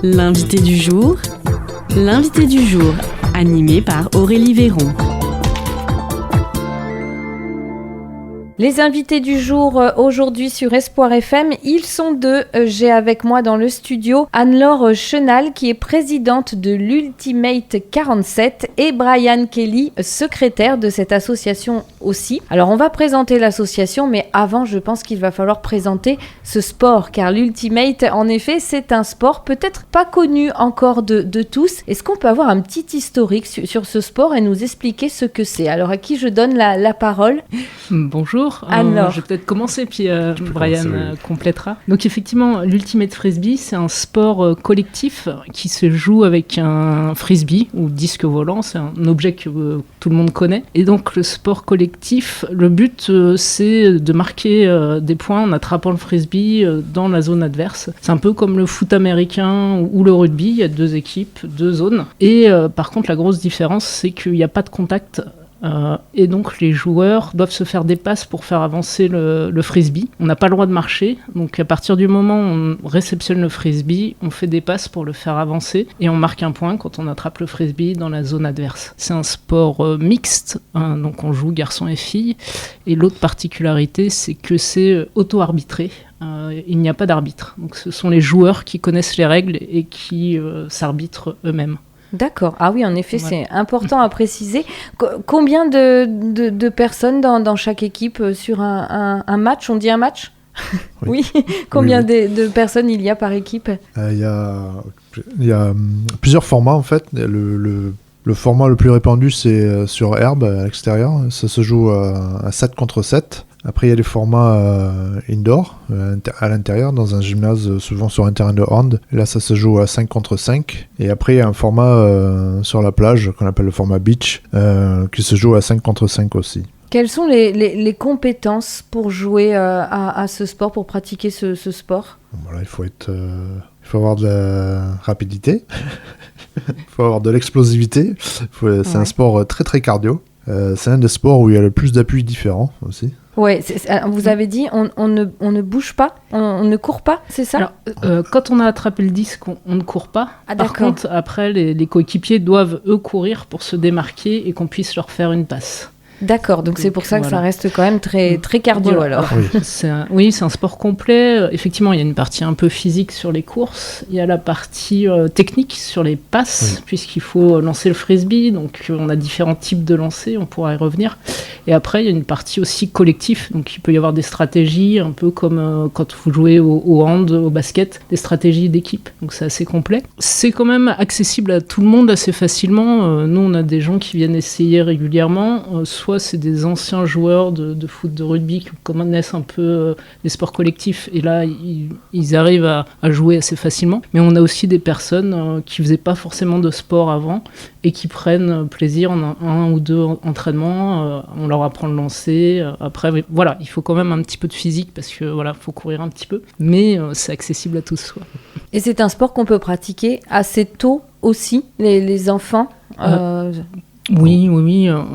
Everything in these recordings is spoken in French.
L'invité du jour, animé par Aurélie Véron. Les invités du jour aujourd'hui sur Espoir FM, ils sont deux. J'ai avec moi dans le studio Anne-Laure Chenal qui est présidente de l'Ultimate 47 et Brian Kelly, secrétaire de cette association aussi. Alors on va présenter l'association, mais avant je pense qu'il va falloir présenter ce sport car l'Ultimate en effet c'est un sport peut-être pas connu encore de tous. Est-ce qu'on peut avoir un petit historique sur ce sport et nous expliquer ce que c'est? Alors à qui je donne la parole? Bonjour. Je vais peut-être commencer, puis Brian complétera. Donc effectivement, l'Ultimate Frisbee, c'est un sport collectif qui se joue avec un frisbee ou disque volant. C'est un objet que tout le monde connaît. Et donc le sport collectif, le but, c'est de marquer des points en attrapant le frisbee dans la zone adverse. C'est un peu comme le foot américain ou le rugby. Il y a deux équipes, deux zones. Et par contre, la grosse différence, c'est qu'il n'y a pas de contact. Et donc les joueurs doivent se faire des passes pour faire avancer le frisbee. On n'a pas le droit de marcher, donc à partir du moment où on réceptionne le frisbee, on fait des passes pour le faire avancer et on marque un point quand on attrape le frisbee dans la zone adverse. C'est un sport mixte, donc on joue garçons et filles. Et l'autre particularité, c'est que c'est auto-arbitré. Il n'y a pas d'arbitre, donc ce sont les joueurs qui connaissent les règles et qui s'arbitrent eux-mêmes. D'accord. Ah oui, en effet, voilà. C'est important à préciser. Combien de personnes dans chaque équipe sur un match? On dit un match? Oui. Combien de personnes il y a par équipe? Il y a plusieurs formats, en fait. Le format le plus répandu, c'est sur herbe, à l'extérieur. Ça se joue à 7 contre 7. Après, il y a les formats indoor, à l'intérieur, dans un gymnase, souvent sur un terrain de hand. Et là, ça se joue à 5 contre 5. Et après, il y a un format sur la plage, qu'on appelle le format beach, qui se joue à 5 contre 5 aussi. Quelles sont les compétences pour jouer à ce sport, pour pratiquer ce sport? Voilà, il faut avoir de la rapidité, il faut avoir de l'explosivité. C'est un sport très très cardio. C'est un des sports où il y a le plus d'appuis différents aussi. Ouais, vous avez dit on ne bouge pas, on ne court pas, c'est ça? Alors, quand on a attrapé le disque, on ne court pas. Ah, par contre, après, les coéquipiers doivent eux courir pour se démarquer et qu'on puisse leur faire une passe. D'accord, donc c'est pour ça que ça reste quand même très, très cardio alors. Oui. C'est un sport complet. Effectivement, il y a une partie un peu physique sur les courses. Il y a la partie technique sur les passes, puisqu'il faut lancer le frisbee. Donc on a différents types de lancers, on pourra y revenir. Et après, il y a une partie aussi collective. Donc il peut y avoir des stratégies, un peu comme quand vous jouez au hand, au basket, des stratégies d'équipe. Donc c'est assez complet. C'est quand même accessible à tout le monde assez facilement. Nous, on a des gens qui viennent essayer régulièrement. Soit c'est des anciens joueurs de foot, de rugby qui connaissent un peu les sports collectifs et là ils arrivent à jouer assez facilement, mais on a aussi des personnes qui faisaient pas forcément de sport avant et qui prennent plaisir en un ou deux entraînements. On leur apprend le lancer. Après voilà, il faut quand même un petit peu de physique parce que voilà, faut courir un petit peu, mais c'est accessible à tous. Et c'est un sport qu'on peut pratiquer assez tôt aussi, les enfants Oui,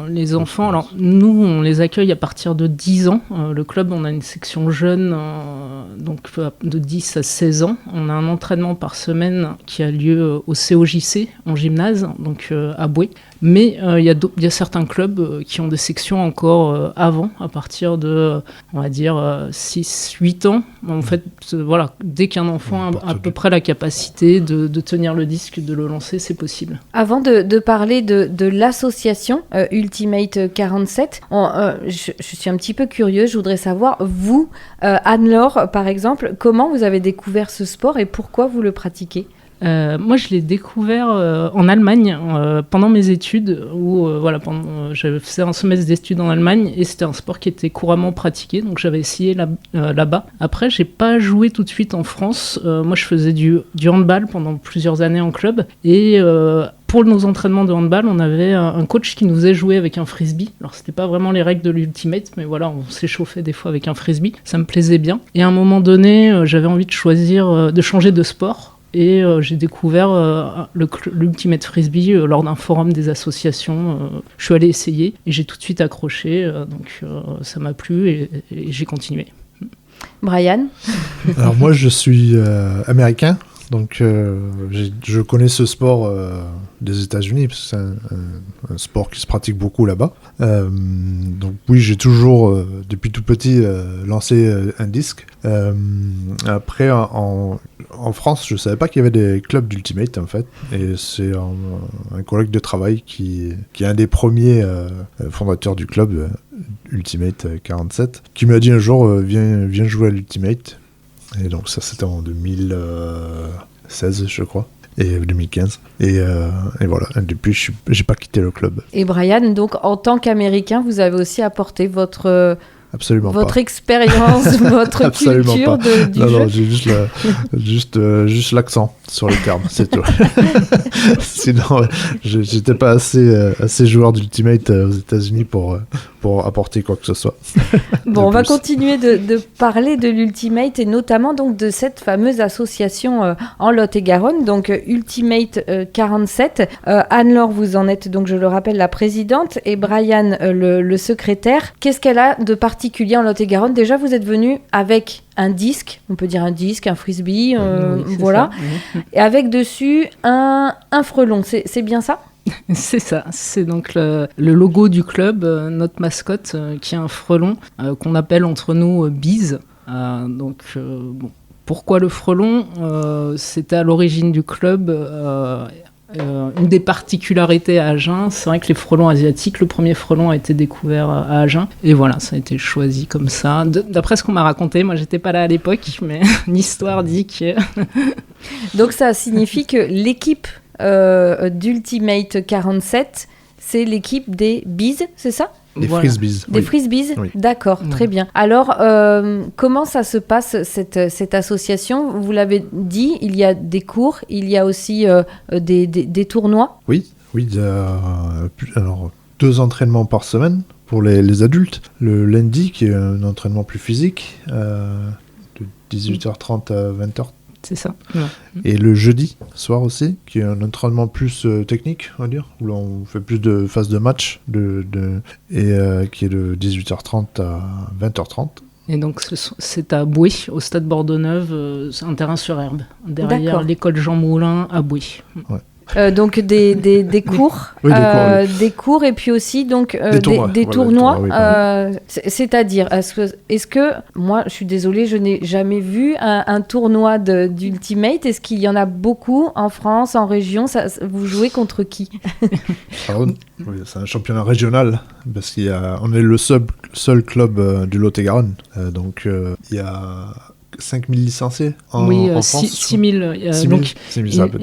les enfants, alors nous on les accueille à partir de 10 ans, le club on a une section jeune, donc de 10 à 16 ans, on a un entraînement par semaine qui a lieu au COJC en gymnase, donc à Boué, mais il y a certains clubs qui ont des sections encore avant, à partir de, on va dire, 6-8 ans, en fait, voilà, dès qu'un enfant a à peu près la capacité de tenir le disque, de le lancer, c'est possible. Avant de parler de l'association Ultimate 47, je suis un petit peu curieuse, je voudrais savoir, vous, Anne-Laure par exemple, comment vous avez découvert ce sport et pourquoi vous le pratiquez? Moi, je l'ai découvert en Allemagne pendant mes études, où j'avais fait un semestre d'études en Allemagne et c'était un sport qui était couramment pratiqué, donc j'avais essayé là-bas. Après, j'ai pas joué tout de suite en France. Moi, je faisais du handball pendant plusieurs années en club et pour nos entraînements de handball, on avait un coach qui nous faisait jouer avec un frisbee. Alors, c'était pas vraiment les règles de l'Ultimate, mais voilà, on s'échauffait des fois avec un frisbee. Ça me plaisait bien. Et à un moment donné, j'avais envie de changer de sport. Et j'ai découvert l'Ultimate Frisbee lors d'un forum des associations. Je suis allé essayer et j'ai tout de suite accroché. Donc ça m'a plu et j'ai continué. Brian? Alors moi, je suis américain. Donc je connais ce sport des États-Unis, parce que c'est un sport qui se pratique beaucoup là-bas. Donc oui, j'ai toujours, depuis tout petit, lancé un disque. Après, en France, je savais pas qu'il y avait des clubs d'Ultimate, en fait. Et c'est un collègue de travail qui est un des premiers fondateurs du club Ultimate 47, qui m'a dit un jour, viens jouer à l'Ultimate. Et donc ça, c'était en 2016, je crois. Et 2015. Et voilà, depuis, j'ai pas quitté le club. Et Brian, donc en tant qu'Américain, vous avez aussi apporté votre expérience, votre culture du jeu. Non, j'ai juste l'accent sur les termes, c'est tout. Sinon, j'étais pas assez joueur d'Ultimate aux États-Unis pour apporter quoi que ce soit. Bon, on va continuer de parler de l'Ultimate et notamment donc de cette fameuse association en Lot-et-Garonne, donc Ultimate 47. Anne-Laure, vous en êtes donc, je le rappelle, la présidente et Brian, le secrétaire. Qu'est-ce qu'elle a de particulier en Lot-et-Garonne? Déjà, vous êtes venus avec un disque, on peut dire un disque, un frisbee, voilà, ça. et avec dessus un frelon, c'est bien ça? C'est ça, c'est donc le logo du club, notre mascotte, qui est un frelon qu'on appelle entre nous Bise. Pourquoi le frelon? C'était à l'origine du club. Une des particularités à Agen, c'est vrai que les frelons asiatiques, le premier frelon a été découvert à Agen, et voilà, ça a été choisi comme ça. D'après ce qu'on m'a raconté, moi j'étais pas là à l'époque, mais l'histoire dit que... Donc ça signifie que l'équipe d'Ultimate 47, c'est l'équipe des Bees, c'est ça? Des Frisbees. Des Frisbees, oui. D'accord, très bien. Alors, comment ça se passe, cette association? Vous l'avez dit, il y a des cours, il y a aussi des tournois? Oui, alors 2 entraînements par semaine pour les adultes. Le lundi, qui est un entraînement plus physique, de 18h30 à 20h30. C'est ça. Ouais. Et le jeudi soir aussi, qui est un entraînement plus technique, on va dire, où l'on fait plus de phases de match, qui est de 18h30 à 20h30. Et donc c'est à Bouy, au stade Bordeaux-Neuve, c'est un terrain sur herbe, derrière l'école Jean Moulin à Bouy. Ouais. Donc des cours, oui, des cours et puis aussi donc des tournois. C'est-à-dire, est-ce que moi, je suis désolée, je n'ai jamais vu un tournoi d'Ultimate. Est-ce qu'il y en a beaucoup en France, en région? Vous jouez contre qui? Alors, oui, c'est un championnat régional parce on est le seul club du Lot-et-Garonne. Donc il y a 5000 licenciés en France. 6000.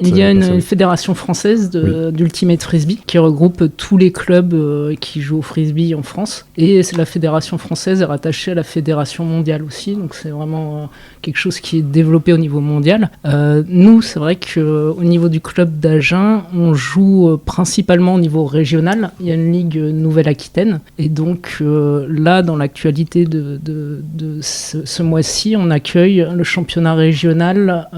Il y a une fédération française d'Ultimate Frisbee qui regroupe tous les clubs qui jouent au frisbee en France. Et la fédération française est rattachée à la fédération mondiale aussi. Donc c'est vraiment quelque chose qui est développé au niveau mondial. Nous, c'est vrai qu'au niveau du club d'Agen, on joue principalement au niveau régional. Il y a une ligue Nouvelle-Aquitaine. Et donc là, dans l'actualité de ce mois-ci, on accueille le championnat régional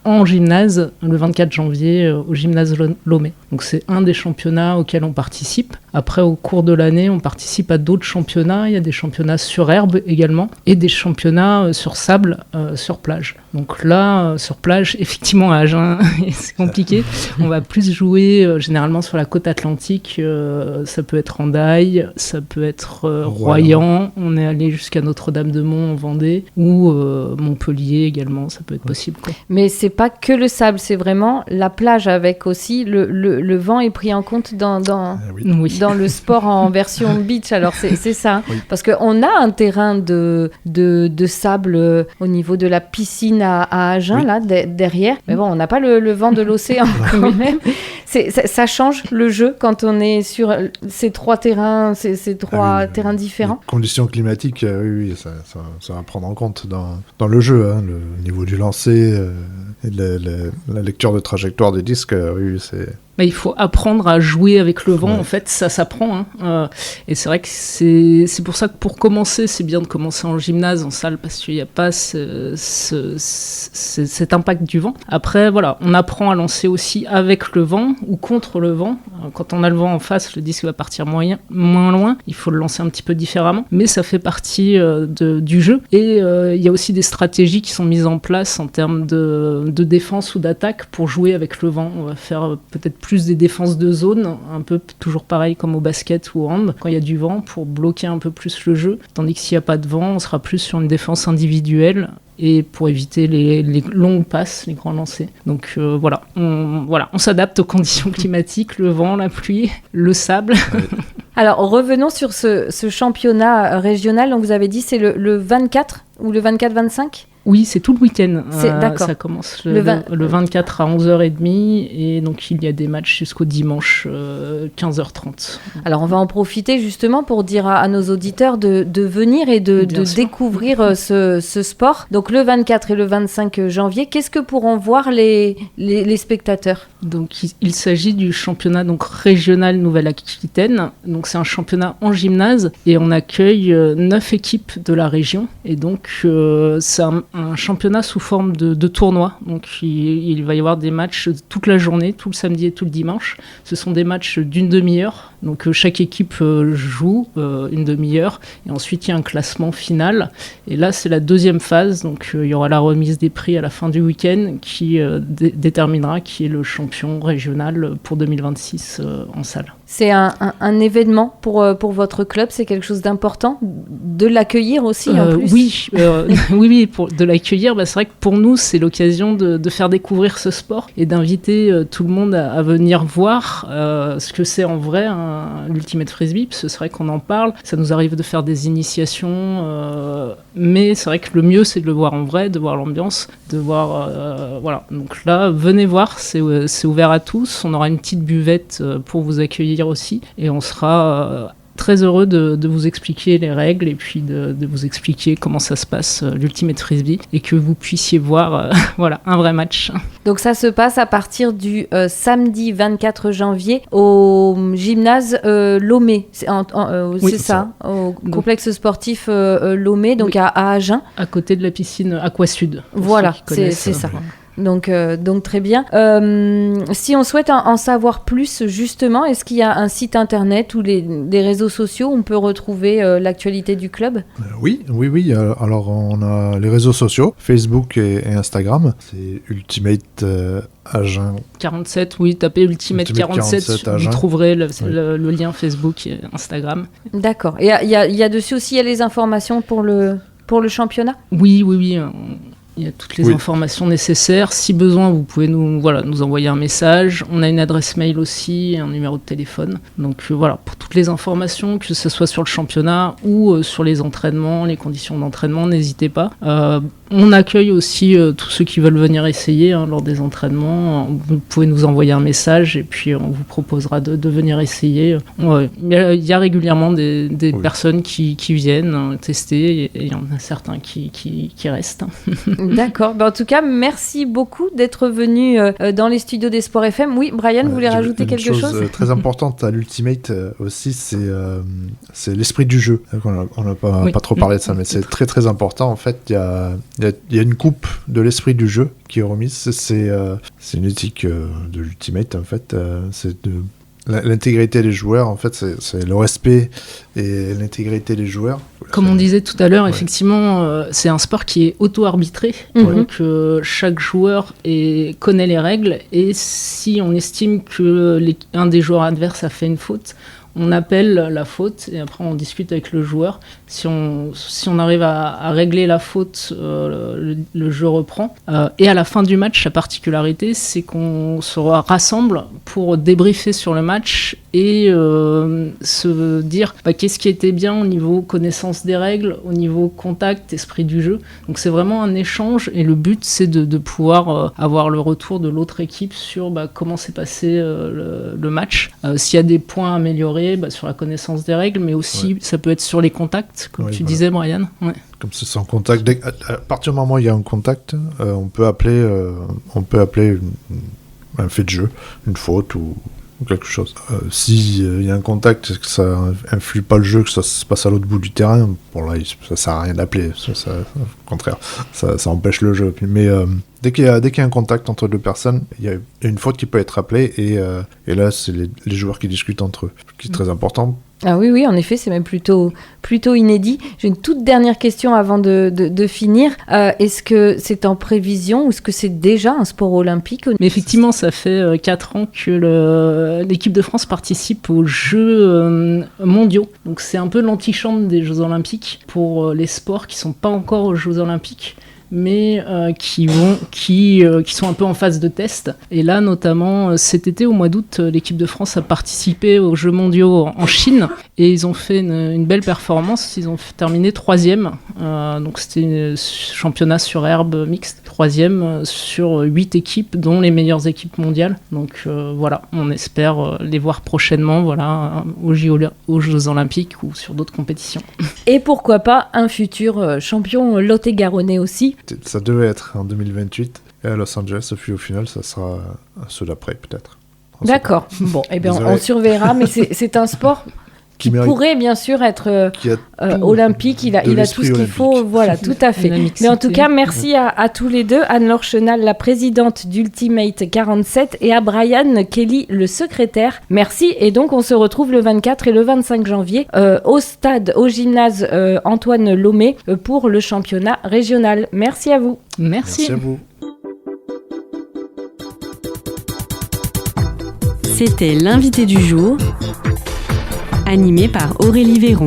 en gymnase le 24 janvier au gymnase Lomé. Donc c'est un des championnats auxquels on participe. Après, au cours de l'année, on participe à d'autres championnats. Il y a des championnats sur herbe également et des championnats sur sable, sur plage. Donc là, sur plage, effectivement à Agen, c'est compliqué. On va plus jouer généralement sur la côte atlantique. Ça peut être Hendaye, ça peut être Royan. On est allé jusqu'à Notre-Dame-de-Mont en Vendée ou Montpellier également, ça peut être possible, quoi. Mais c'est pas que le sable, c'est vraiment la plage avec aussi le vent est pris en compte dans le sport en version beach. Alors c'est ça, oui. Parce qu'on a un terrain de sable au niveau de la piscine à Agen, oui. Là derrière. Mais bon, on n'a pas le vent de l'océan quand même. Ça change le jeu quand on est sur ces 3 terrains, ces 3 terrains différents. Les conditions climatiques, oui, ça va prendre en compte dans le jeu, hein, le niveau du lancer et la lecture de trajectoire des disques, oui, Il faut apprendre à jouer avec le vent, en fait, ça s'apprend. Et c'est vrai que c'est pour ça que pour commencer, c'est bien de commencer en gymnase, en salle, parce qu'il n'y a pas cet impact du vent. Après, voilà, on apprend à lancer aussi avec le vent ou contre le vent. Quand on a le vent en face, le disque va partir moins loin, il faut le lancer un petit peu différemment, mais ça fait partie du jeu. Et il y a aussi des stratégies qui sont mises en place en termes de défense ou d'attaque pour jouer avec le vent. On va faire peut-être plus des défenses de zone, un peu toujours pareil comme au basket ou au hand, quand il y a du vent, pour bloquer un peu plus le jeu, tandis que s'il n'y a pas de vent, on sera plus sur une défense individuelle et pour éviter les longues passes, les grands lancers. Donc voilà, on s'adapte aux conditions climatiques, le vent, la pluie, le sable. Alors revenons sur ce championnat régional, donc vous avez dit c'est le 24 ou le 24-25 ? Oui, c'est tout le week-end. D'accord. Ça commence le 24 à 11h30 et donc il y a des matchs jusqu'au dimanche 15h30. Alors on va en profiter justement pour dire à nos auditeurs de venir et de découvrir ce sport. Donc le 24 et le 25 janvier, qu'est-ce que pourront voir les spectateurs ? Donc il s'agit du championnat donc, régional Nouvelle-Aquitaine. Donc c'est un championnat en gymnase et on accueille 9 équipes de la région. Et donc c'est un championnat sous forme de tournoi. Donc il va y avoir des matchs toute la journée, tout le samedi et tout le dimanche. Ce sont des matchs d'une demi-heure. Donc chaque équipe joue une demi-heure et ensuite il y a un classement final. Et là c'est la deuxième phase. Donc il y aura la remise des prix à la fin du week-end qui déterminera qui est le champion régional pour 2026 en salle. C'est un événement pour votre club, c'est quelque chose d'important de l'accueillir aussi en plus. Oui, de l'accueillir. C'est vrai que pour nous, c'est l'occasion de faire découvrir ce sport et d'inviter tout le monde à venir voir ce que c'est en vrai l'Ultimate Frisbee. Parce que c'est vrai qu'on en parle, ça nous arrive de faire des initiations, mais c'est vrai que le mieux, c'est de le voir en vrai, de voir l'ambiance, de voir... voilà. Donc là, venez voir, c'est ouvert à tous. On aura une petite buvette pour vous accueillir aussi et on sera très heureux de vous expliquer les règles et puis de vous expliquer comment ça se passe l'Ultimate Frisbee et que vous puissiez voir un vrai match. Donc ça se passe à partir du samedi 24 janvier au gymnase Lomé, c'est ça, au complexe sportif Lomé, donc oui. à Agen. À côté de la piscine Aquasud. Voilà, c'est ça. Donc très bien. Si on souhaite en savoir plus, justement, est-ce qu'il y a un site internet ou des réseaux sociaux où on peut retrouver l'actualité du club ? Oui. Alors, on a les réseaux sociaux, Facebook et Instagram. C'est Ultimate Agen. 47, oui, tapez Ultimate 47 vous trouverez le lien Facebook et Instagram. D'accord. Et il y a dessus aussi, il y a les informations pour le championnat ? Oui. Il y a toutes les informations nécessaires. Si besoin, vous pouvez nous envoyer un message. On a une adresse mail aussi et un numéro de téléphone. Donc pour toutes les informations, que ce soit sur le championnat ou sur les entraînements, les conditions d'entraînement, n'hésitez pas. On accueille aussi tous ceux qui veulent venir essayer lors des entraînements. Vous pouvez nous envoyer un message et puis on vous proposera de venir essayer. Il y a régulièrement des personnes qui viennent tester et il y en a certains qui restent. D'accord. En tout cas, merci beaucoup d'être venu dans les studios d'Espoir FM. Oui, Brian, vous voulez rajouter quelque chose ? Une chose très importante à l'Ultimate aussi, c'est l'esprit du jeu. On n'a pas trop parlé de ça, mais c'est très très important. En fait, il y a une coupe de l'esprit du jeu qui est remise. C'est une éthique de l'Ultimate, en fait. C'est l'intégrité des joueurs, en fait, c'est le respect et l'intégrité des joueurs. Comme on disait tout à l'heure, effectivement, c'est un sport qui est auto-arbitré. Donc, chaque joueur connaît les règles et si on estime qu'un des joueurs adverses a fait une faute, on appelle la faute et après on discute avec le joueur. Si on arrive à régler la faute, le jeu reprend. Et à la fin du match, la particularité, c'est qu'on se rassemble pour débriefer sur le match et se dire qu'est-ce qui était bien au niveau connaissance des règles, au niveau contact, esprit du jeu. Donc c'est vraiment un échange et le but c'est de pouvoir avoir le retour de l'autre équipe sur comment s'est passé le match. S'il y a des points améliorés sur la connaissance des règles, mais aussi ça peut être sur les contacts, comme tu disais, Brian. Ouais. Comme c'est sans contact, à partir du moment où il y a un contact, on peut appeler un fait de jeu, une faute ou quelque chose. S'il y a un contact, que ça influe pas le jeu, que ça se passe à l'autre bout du terrain, bon là, ça sert à rien d'appeler. Au contraire, ça empêche le jeu. Mais dès qu'il y a un contact entre deux personnes, il y a une faute qui peut être appelée et là, c'est les joueurs qui discutent entre eux, ce qui est très important. Ah oui, en effet, c'est même plutôt inédit. J'ai une toute dernière question avant de finir. Est-ce que c'est en prévision ou est-ce que c'est déjà un sport olympique ? Mais effectivement, ça fait 4 ans que l'équipe de France participe aux Jeux mondiaux. Donc c'est un peu l'antichambre des Jeux olympiques pour les sports qui ne sont pas encore aux Jeux olympiques, mais qui sont un peu en phase de test. Et là, notamment, cet été, au mois d'août, l'équipe de France a participé aux Jeux mondiaux en Chine, et ils ont fait une belle performance. Ils ont terminé 3e, donc c'était un championnat sur herbe mixte, 3e sur 8 équipes, dont les meilleures équipes mondiales. Donc voilà, on espère les voir prochainement aux Jeux olympiques ou sur d'autres compétitions. Et pourquoi pas un futur champion lot-et-garonnais aussi. Ça devait être en 2028 et à Los Angeles, puis au final, ça sera ceux d'après peut-être. D'accord. Bon, eh bien, on surveillera, mais c'est un sport qui pourrait bien sûr être olympique. Il a tout ce qu'il faut. Voilà, tout à fait. Mais en tout cas, merci à tous les deux. Anne-Laure Chenal, la présidente d'Ultimate 47, et à Brian Kelly, le secrétaire. Merci. Et donc, on se retrouve le 24 et le 25 janvier au gymnase Antoine Lomé pour le championnat régional. Merci à vous. Merci à vous. C'était l'invité du jour, animé par Aurélie Véron.